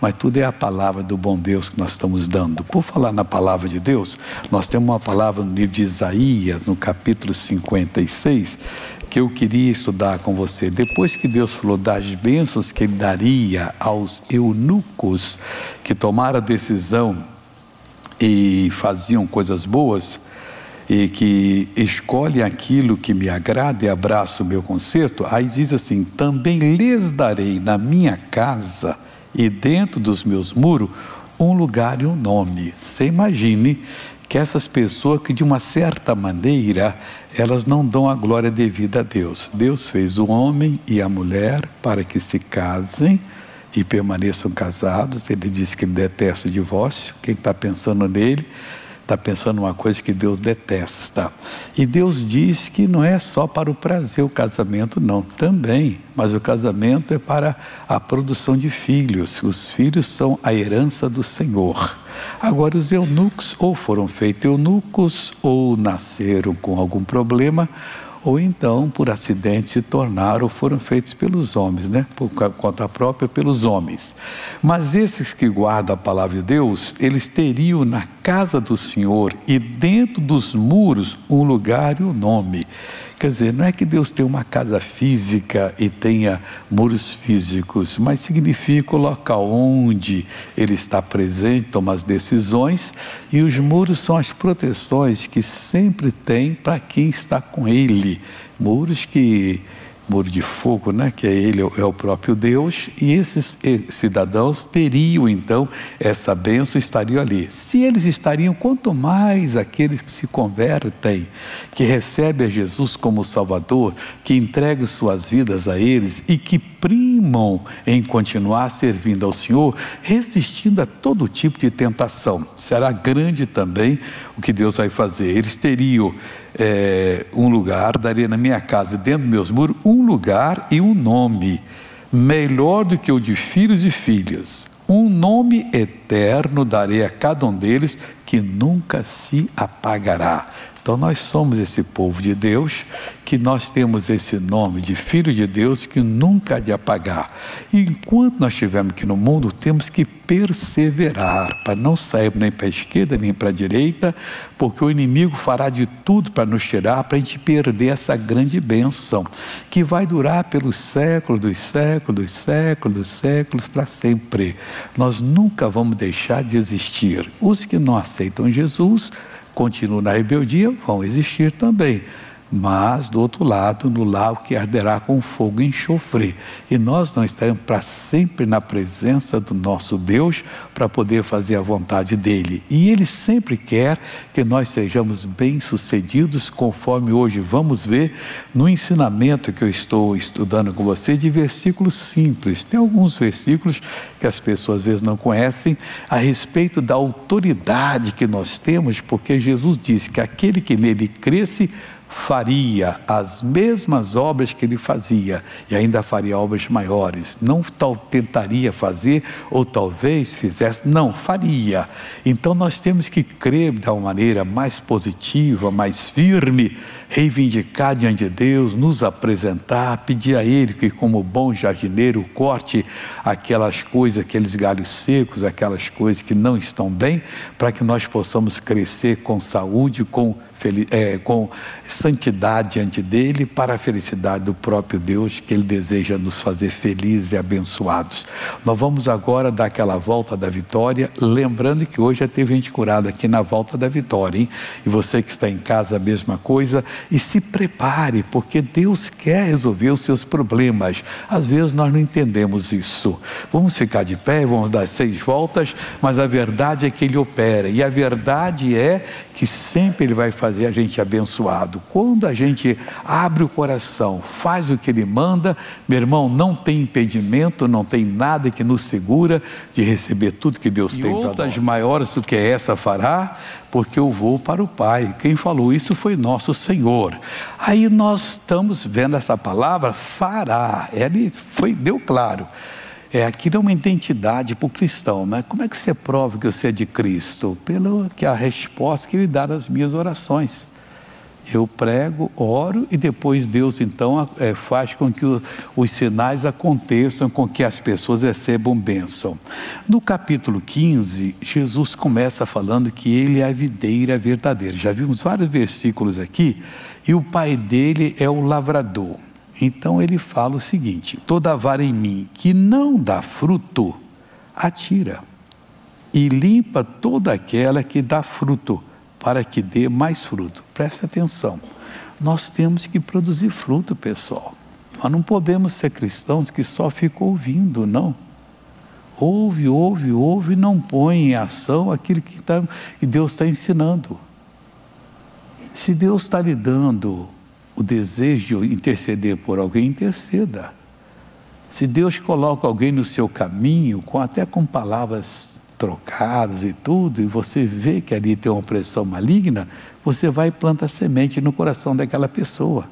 mas tudo é a palavra do bom Deus que nós estamos dando. Por falar na palavra de Deus, nós temos uma palavra no livro de Isaías, no capítulo 56, que eu queria estudar com você. Depois que Deus falou das bênçãos que Ele daria aos eunucos que tomaram a decisão e faziam coisas boas, e que escolhem aquilo que me agrada e abraça o meu conserto, aí diz assim: também lhes darei na minha casa e dentro dos meus muros um lugar e um nome. Você imagine que essas pessoas que de uma certa maneira elas não dão a glória devida a Deus. Deus fez o homem e a mulher para que se casem e permaneçam casados. Ele diz que ele detesta o divórcio. Quem está pensando nele está pensando uma coisa que Deus detesta. E Deus diz que não é só para o prazer o casamento, não, também, mas o casamento é para a produção de filhos. Os filhos são a herança do Senhor. Agora, os eunucos ou foram feitos eunucos, ou nasceram com algum problema, ou então, por acidente, se tornaram ou foram feitos pelos homens, né? Por conta própria, pelos homens. Mas esses que guardam a palavra de Deus, eles teriam na casa do Senhor e dentro dos muros um lugar e um nome. Quer dizer, não é que Deus tem uma casa física e tenha muros físicos, mas significa o local onde Ele está presente, toma as decisões, e os muros são as proteções que sempre tem para quem está com Ele. Muro de fogo, né? Que Ele é o próprio Deus, e esses cidadãos teriam então essa bênção, estariam ali. Se eles estariam, quanto mais aqueles que se convertem, que recebem a Jesus como Salvador, que entregam suas vidas a eles e que primam em continuar servindo ao Senhor, resistindo a todo tipo de tentação. Será grande também o que Deus vai fazer. Eles teriam um lugar, daria na minha casa, dentro dos meus muros, um lugar e um nome, melhor do que o de filhos e filhas. Um nome eterno darei a cada um deles, que nunca se apagará. Então nós somos esse povo de Deus, que nós temos esse nome de Filho de Deus que nunca há de apagar. E enquanto nós estivermos aqui no mundo, temos que perseverar, para não sair nem para a esquerda nem para a direita, porque o inimigo fará de tudo para nos tirar, para a gente perder essa grande bênção, que vai durar pelos séculos dos séculos, dos séculos, dos séculos, para sempre. Nós nunca vamos deixar de existir. Os que não aceitam Jesus continuam na rebeldia, vão existir também. Mas, do outro lado, no lago que arderá com fogo e enxofre. E nós não estaremos para sempre na presença do nosso Deus, para poder fazer a vontade dEle. E Ele sempre quer que nós sejamos bem-sucedidos, conforme hoje vamos ver no ensinamento que eu estou estudando com você, de versículos simples. Tem alguns versículos que as pessoas às vezes não conhecem, a respeito da autoridade que nós temos, porque Jesus disse que aquele que nele cresce faria as mesmas obras que ele fazia, e ainda faria obras maiores. Não tentaria fazer, ou talvez fizesse, não, faria. Então nós temos que crer de uma maneira mais positiva, mais firme, reivindicar diante de Deus, nos apresentar, pedir a Ele que, como bom jardineiro, corte aquelas coisas, aqueles galhos secos, aquelas coisas que não estão bem, para que nós possamos crescer com saúde, com santidade diante dEle, para a felicidade do próprio Deus, que Ele deseja nos fazer felizes e abençoados. Nós vamos agora dar aquela volta da vitória, lembrando que hoje já teve gente curada aqui na volta da vitória, hein? E você que está em casa, a mesma coisa, e se prepare, porque Deus quer resolver os seus problemas. Às vezes nós não entendemos isso. Vamos ficar de pé, vamos dar 6 voltas, mas a verdade é que Ele opera, e a verdade é que sempre Ele vai fazer a gente abençoado. Quando a gente abre o coração, faz o que Ele manda, meu irmão, não tem impedimento, não tem nada que nos segura de receber tudo que Deus tem para nós. Outras maiores do que essa fará, porque eu vou para o Pai. Quem falou isso foi nosso Senhor. Aí nós estamos vendo essa palavra, fará. Ele deu claro. Aquilo é uma identidade para o cristão, né? Como é que você prova que você é de Cristo? Pelo que a resposta que Ele dá às minhas orações. Eu prego, oro e depois Deus então faz com que os sinais aconteçam, com que as pessoas recebam bênção. No capítulo 15, Jesus começa falando que ele é a videira verdadeira. Já vimos vários versículos aqui, e o pai dele é o lavrador. Então ele fala o seguinte: toda vara em mim que não dá fruto, atira, e limpa toda aquela que dá fruto, para que dê mais fruto. Presta atenção, nós temos que produzir fruto, pessoal. Nós não podemos ser cristãos que só ficam ouvindo, não. Ouve, ouve, ouve e não põe em ação aquilo que Deus está ensinando. Se Deus está lhe dando o desejo de interceder por alguém, interceda. Se Deus coloca alguém no seu caminho, até com palavras trocadas e tudo, e você vê que ali tem uma opressão maligna, você vai e planta semente no coração daquela pessoa.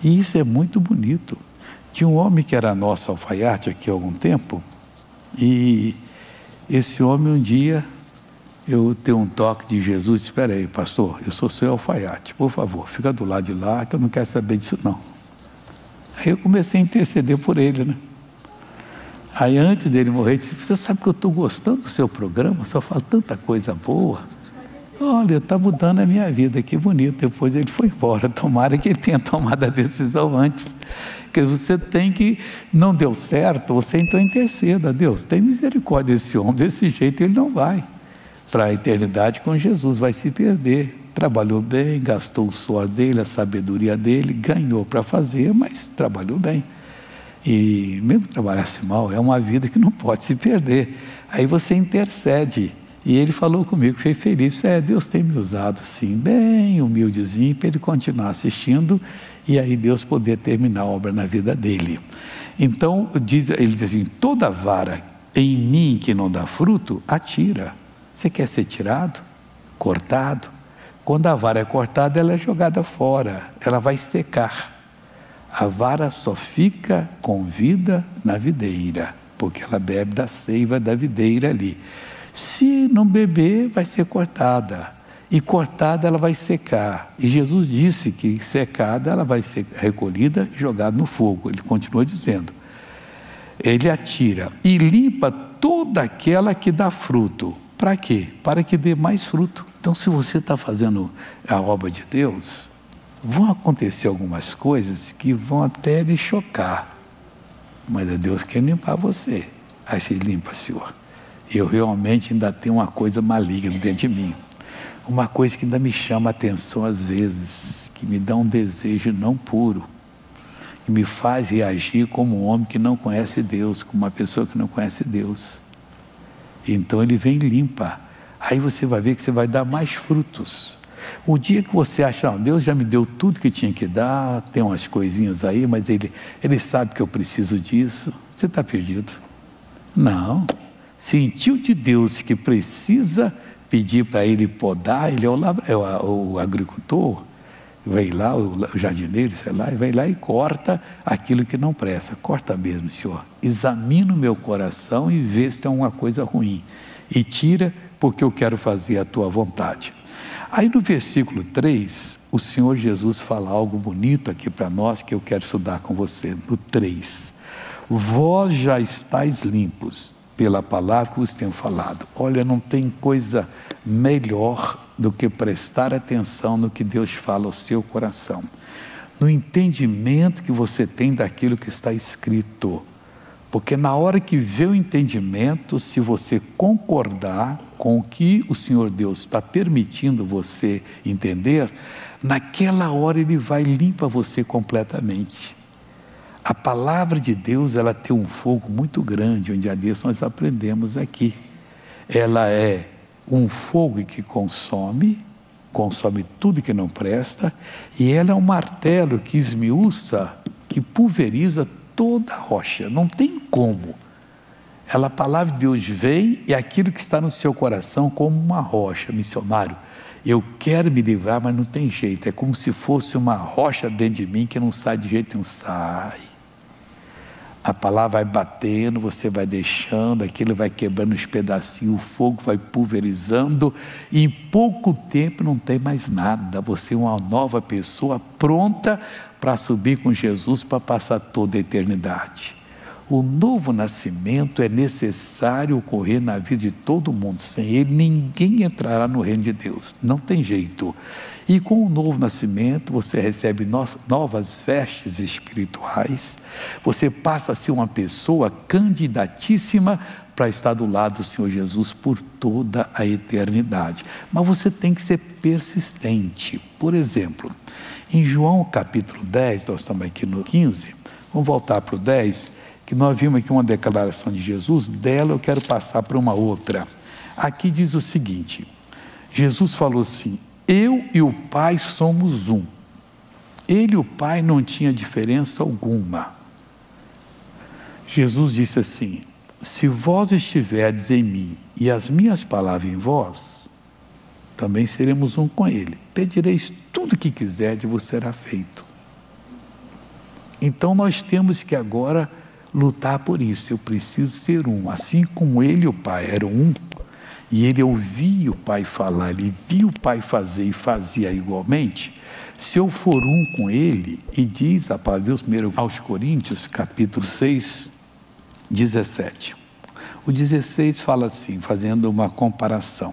E isso é muito bonito. Tinha um homem que era nosso alfaiate aqui há algum tempo, e esse homem um dia, eu tenho um toque de Jesus: espera aí, pastor, eu sou seu alfaiate, por favor, fica do lado de lá, que eu não quero saber disso não. Aí eu comecei a interceder por ele, né? Aí antes dele morrer, ele disse: você sabe que eu estou gostando do seu programa, só fala tanta coisa boa. Olha, está mudando a minha vida, que bonito. Depois ele foi embora. Tomara que ele tenha tomado a decisão antes. Porque você tem que, não deu certo, você então interceda: Deus, tem misericórdia desse homem, desse jeito ele não vai para a eternidade com Jesus, vai se perder. Trabalhou bem, gastou o suor dele, a sabedoria dele, ganhou para fazer, mas trabalhou bem. E mesmo que trabalhasse mal, é uma vida que não pode se perder. Aí você intercede. E ele falou comigo, foi feliz: Deus tem me usado assim, bem humildezinho, para ele continuar assistindo, e aí Deus poder terminar a obra na vida dele. Então ele diz assim: toda vara em mim que não dá fruto, atira. Você quer ser tirado? Cortado? Quando a vara é cortada, ela é jogada fora, ela vai secar. A vara só fica com vida na videira, porque ela bebe da seiva da videira ali. Se não beber, vai ser cortada. E cortada ela vai secar. E Jesus disse que secada ela vai ser recolhida e jogada no fogo. Ele continua dizendo. Ele atira e limpa toda aquela que dá fruto. Para quê? Para que dê mais fruto. Então, se você está fazendo a obra de Deus, vão acontecer algumas coisas que vão até lhe chocar, mas é Deus que quer limpar você. Aí você limpa: Senhor, eu realmente ainda tenho uma coisa maligna dentro de mim, uma coisa que ainda me chama a atenção às vezes, que me dá um desejo não puro, que me faz reagir como um homem que não conhece Deus, como uma pessoa que não conhece Deus. Então ele vem e limpa. Aí você vai ver que você vai dar mais frutos. O dia que você acha: Deus já me deu tudo que tinha que dar, tem umas coisinhas aí, mas Ele sabe que eu preciso disso, você está perdido. Não. Sentiu de Deus que precisa pedir para Ele podar, Ele é o agricultor, vem lá, o jardineiro, sei lá, e vem lá e corta aquilo que não presta. Corta mesmo, Senhor. Examina o meu coração e vê se tem alguma coisa ruim. E tira, porque eu quero fazer a tua vontade. Aí no versículo 3, o Senhor Jesus fala algo bonito aqui para nós, que eu quero estudar com você. No 3, vós já estáis limpos pela palavra que vos tenho falado. Olha, não tem coisa melhor do que prestar atenção no que Deus fala ao seu coração, no entendimento que você tem daquilo que está escrito. Porque na hora que vê o entendimento, se você concordar com o que o Senhor Deus está permitindo você entender, naquela hora Ele vai e limpa você completamente. A palavra de Deus, ela tem um fogo muito grande, onde a Deus nós aprendemos aqui. Ela é um fogo que consome tudo que não presta, e ela é um martelo que esmiuça, que pulveriza toda a rocha. Não tem como. A palavra de Deus vem, e aquilo que está no seu coração como uma rocha. Missionário, eu quero me livrar, mas não tem jeito. É como se fosse uma rocha dentro de mim que não sai de jeito nenhum. Sai. A palavra vai batendo, você vai deixando, aquilo vai quebrando os pedacinhos, o fogo vai pulverizando, e em pouco tempo não tem mais nada. Você é uma nova pessoa pronta para subir com Jesus para passar toda a eternidade. O novo nascimento é necessário ocorrer na vida de todo mundo. Sem ele, ninguém entrará no reino de Deus. Não tem jeito. E com o novo nascimento, você recebe novas vestes espirituais. Você passa a ser uma pessoa candidatíssima para estar do lado do Senhor Jesus por toda a eternidade. Mas você tem que ser persistente. Por exemplo, em João capítulo 10, nós estamos aqui no 15, vamos voltar para o 10, que nós vimos aqui uma declaração de Jesus, dela eu quero passar para uma outra. Aqui diz o seguinte, Jesus falou assim, eu e o Pai somos um. Ele e o Pai não tinha diferença alguma. Jesus disse assim, se vós estiverdes em mim e as minhas palavras em vós, também seremos um com ele. Pedireis tudo o que quiserdes e vos será feito. Então nós temos que agora lutar por isso. Eu preciso ser um. Assim como ele e o Pai eram um, e ele ouvia o Pai falar, ele via o Pai fazer e fazia igualmente, se eu for um com ele, e diz a palavra de Deus, primeiro aos Coríntios, capítulo 6, 17. O 16 fala assim, fazendo uma comparação,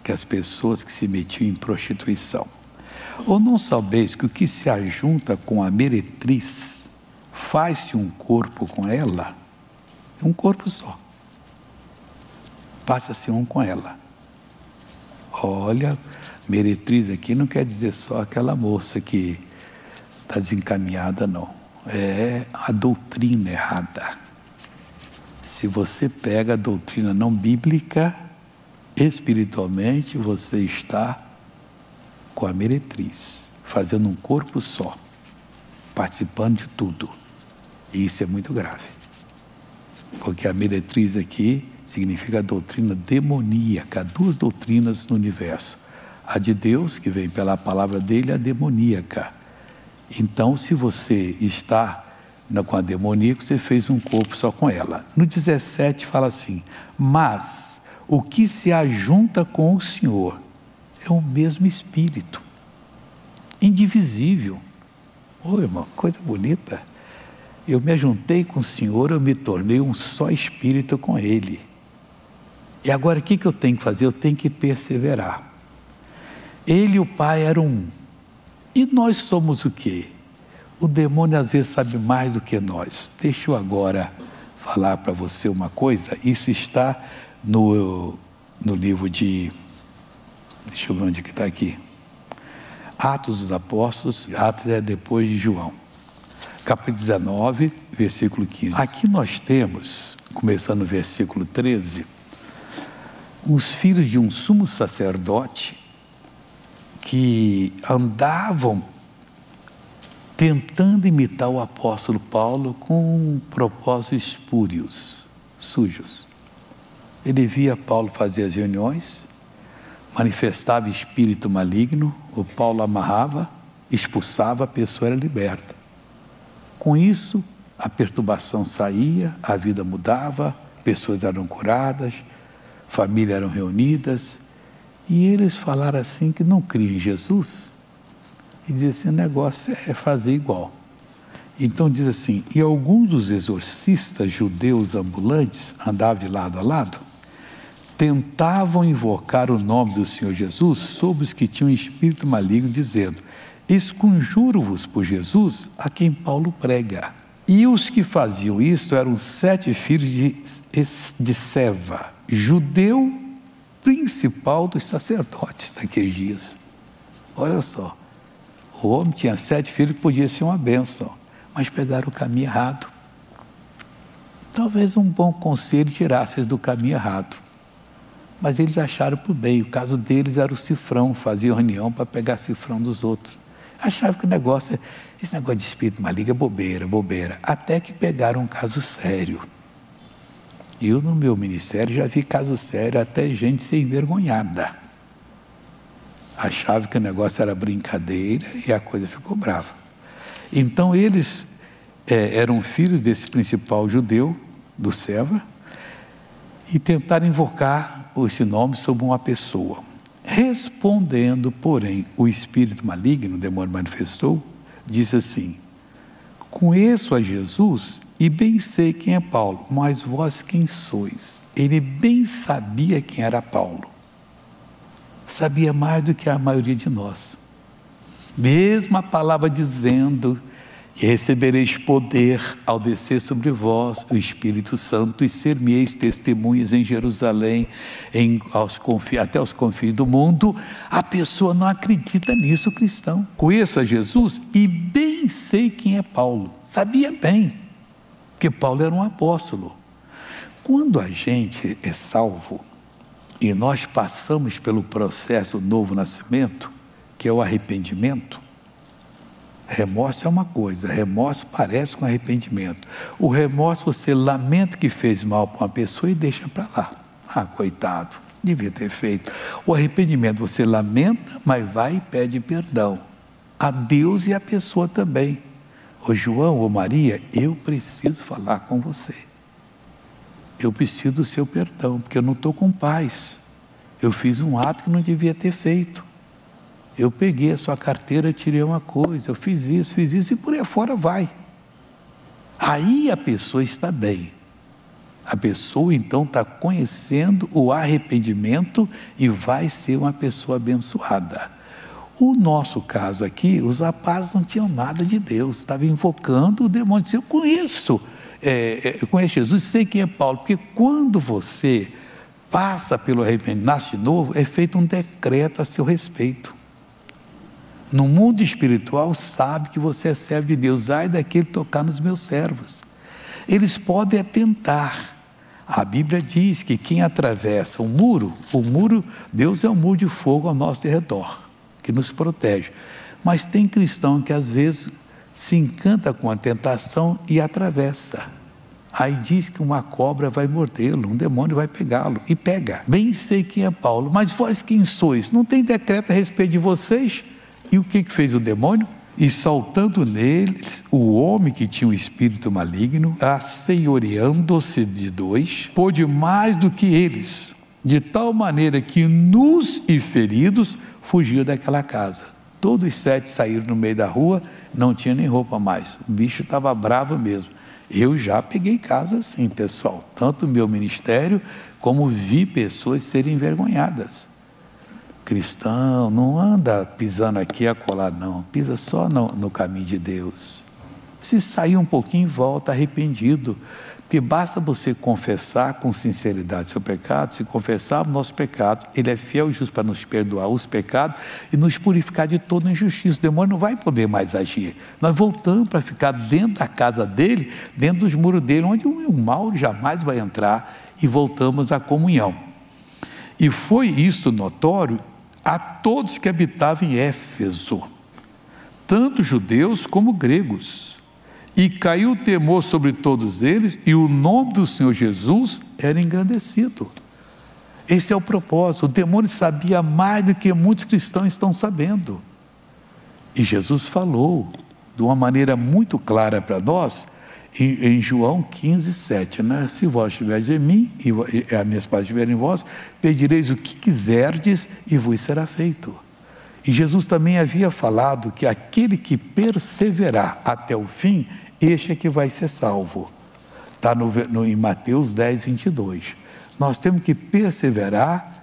que as pessoas que se metiam em prostituição. Ou não sabeis que o que se ajunta com a meretriz, faz-se um corpo com ela, um corpo só. Passa-se um com ela. Olha, meretriz aqui não quer dizer só aquela moça que está desencaminhada, não. É a doutrina errada. Se você pega a doutrina não bíblica, espiritualmente você está com a meretriz, fazendo um corpo só, participando de tudo. E isso é muito grave. Porque a meretriz aqui significa a doutrina demoníaca, duas doutrinas no universo. A de Deus, que vem pela palavra dele, a demoníaca. Então, se você está com a demoníaca, você fez um corpo só com ela. No 17 fala assim, mas o que se ajunta com o Senhor é o mesmo Espírito, indivisível. Ô irmão, coisa bonita. Eu me ajuntei com o Senhor, eu me tornei um só Espírito com Ele. E agora o que eu tenho que fazer? Eu tenho que perseverar. Ele e o Pai eram um. E nós somos o quê? O demônio às vezes sabe mais do que nós. Deixa eu agora falar para você uma coisa. Isso está no livro de... Deixa eu ver onde que está aqui. Atos dos Apóstolos. Atos é depois de João. Capítulo 19, versículo 15. Aqui nós temos, começando no versículo 13, os filhos de um sumo sacerdote que andavam tentando imitar o apóstolo Paulo com propósitos espúrios, sujos. Ele via Paulo fazer as reuniões, manifestava espírito maligno, o Paulo amarrava, expulsava, a pessoa era liberta. Com isso, a perturbação saía, a vida mudava, pessoas eram curadas, famílias eram reunidas, e eles falaram assim que não criam em Jesus, e diziam assim, o negócio é fazer igual. Então diz assim, e alguns dos exorcistas judeus ambulantes, andavam de lado a lado, tentavam invocar o nome do Senhor Jesus sobre os que tinham espírito maligno, dizendo, esconjuro-vos por Jesus a quem Paulo prega. E os que faziam isto eram 7 filhos de Seva, judeu principal dos sacerdotes naqueles dias. Olha só, o homem tinha 7 filhos que podia ser uma bênção, mas pegaram o caminho errado. Talvez um bom conselho tirasse eles do caminho errado, mas eles acharam por bem. O caso deles era o cifrão, faziam reunião para pegar cifrão dos outros. Achavam que o negócio, esse negócio de espírito maligno é bobeira, até que pegaram um caso sério. Eu no meu ministério já vi caso sério, até gente ser envergonhada. Achava que o negócio era brincadeira e a coisa ficou brava. Então eles eram filhos desse principal judeu, do Seva, e tentaram invocar esse nome sobre uma pessoa. Respondendo, porém, o espírito maligno, o demônio manifestou, disse assim: conheço a Jesus e bem sei quem é Paulo, mas vós quem sois? Ele bem sabia quem era Paulo. Sabia mais do que a maioria de nós. Mesmo a palavra dizendo que recebereis poder ao descer sobre vós o Espírito Santo e ser-me-eis testemunhas em Jerusalém, até os confins do mundo, a pessoa não acredita nisso, cristão. Conheço a Jesus e bem sei quem é Paulo. Sabia bem, porque Paulo era um apóstolo. Quando a gente é salvo e nós passamos pelo processo do novo nascimento, que é o arrependimento, remorso é uma coisa, remorso parece com arrependimento. O remorso você lamenta que fez mal para uma pessoa e deixa para lá. Ah, coitado, devia ter feito. O arrependimento você lamenta, mas vai e pede perdão a Deus e a pessoa também. Ô João, ô Maria, eu preciso falar com você. Eu preciso do seu perdão, porque eu não estou com paz. Eu fiz um ato que não devia ter feito. Eu peguei a sua carteira, tirei uma coisa, eu fiz isso e por aí fora vai. Aí a pessoa está bem. A pessoa então está conhecendo o arrependimento e vai ser uma pessoa abençoada. O nosso caso aqui, os rapazes não tinham nada de Deus, estavam invocando o demônio. Eu conheço Jesus, sei quem é Paulo, porque quando você passa pelo arrependimento, nasce de novo, é feito um decreto a seu respeito. No mundo espiritual sabe que você é servo de Deus. Ai daquele tocar nos meus servos. Eles podem tentar. A Bíblia diz que quem atravessa o muro, Deus é um muro de fogo ao nosso redor, que nos protege. Mas tem cristão que às vezes se encanta com a tentação e atravessa. Aí diz que uma cobra vai mordê-lo, um demônio vai pegá-lo, e pega. Bem sei quem é Paulo, mas vós quem sois? Não tem decreto a respeito de vocês? E o que fez o demônio? E saltando neles, o homem que tinha um espírito maligno, assenhoreando-se de dois, pôde mais do que eles, de tal maneira que nus e feridos fugiu daquela casa. Todos 7 saíram no meio da rua, não tinha nem roupa mais. O bicho estava bravo mesmo. Eu já peguei casa assim, pessoal, tanto no meu ministério, como vi pessoas serem envergonhadas. Cristão, não anda pisando aqui e acolá, não. Pisa só no caminho de Deus. Se sair um pouquinho, volta arrependido. Porque basta você confessar com sinceridade seu pecado. Se confessar o nosso pecado, Ele é fiel e justo para nos perdoar os pecados e nos purificar de toda injustiça. O demônio não vai poder mais agir. Nós voltamos para ficar dentro da casa dele, dentro dos muros dele, onde o mal jamais vai entrar, e voltamos à comunhão. E foi isso notório a todos que habitavam em Éfeso, tanto judeus como gregos, e caiu o temor sobre todos eles, e o nome do Senhor Jesus era engrandecido. Esse é o propósito. O demônio sabia mais do que muitos cristãos estão sabendo, e Jesus falou de uma maneira muito clara para nós, em João 15, 7, né? Se vós estiverdes em mim, e as minhas palavras estiverem em vós, pedireis o que quiserdes, e vos será feito. E Jesus também havia falado que aquele que perseverar até o fim, este é que vai ser salvo. Está em Mateus 10, 22. Nós temos que perseverar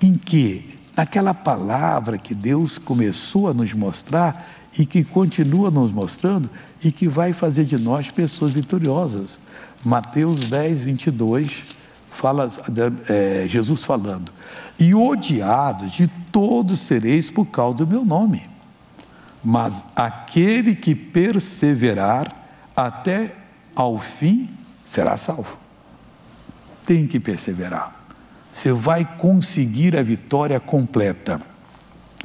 em quê? Naquela palavra que Deus começou a nos mostrar e que continua nos mostrando e que vai fazer de nós pessoas vitoriosas. Mateus 10, 22, Jesus falando: e odiados de todos sereis por causa do meu nome, mas aquele que perseverar até ao fim será salvo. Tem que perseverar. Você vai conseguir a vitória completa,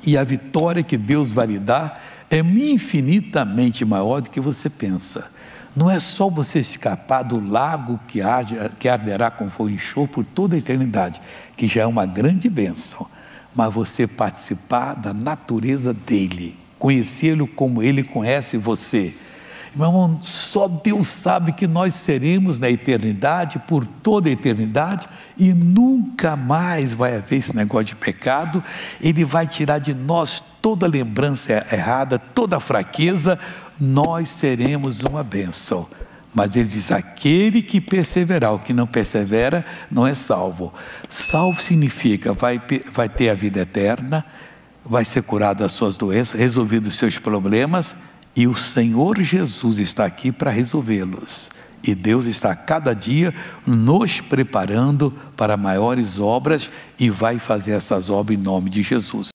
e a vitória que Deus vai lhe dar é infinitamente maior do que você pensa. Não é só você escapar do lago que arderá com fogo e enxofre por toda a eternidade, que já é uma grande bênção, mas você participar da natureza dele, conhecê-lo como ele conhece você. Meu irmão, só Deus sabe que nós seremos na eternidade, por toda a eternidade, e nunca mais vai haver esse negócio de pecado. Ele vai tirar de nós toda lembrança errada, toda fraqueza. Nós seremos uma bênção. Mas ele diz: aquele que perseverar, o que não persevera não é salvo. Salvo significa vai ter a vida eterna, vai ser curado das suas doenças, resolvido os seus problemas, e o Senhor Jesus está aqui para resolvê-los. E Deus está cada dia nos preparando para maiores obras, e vai fazer essas obras em nome de Jesus.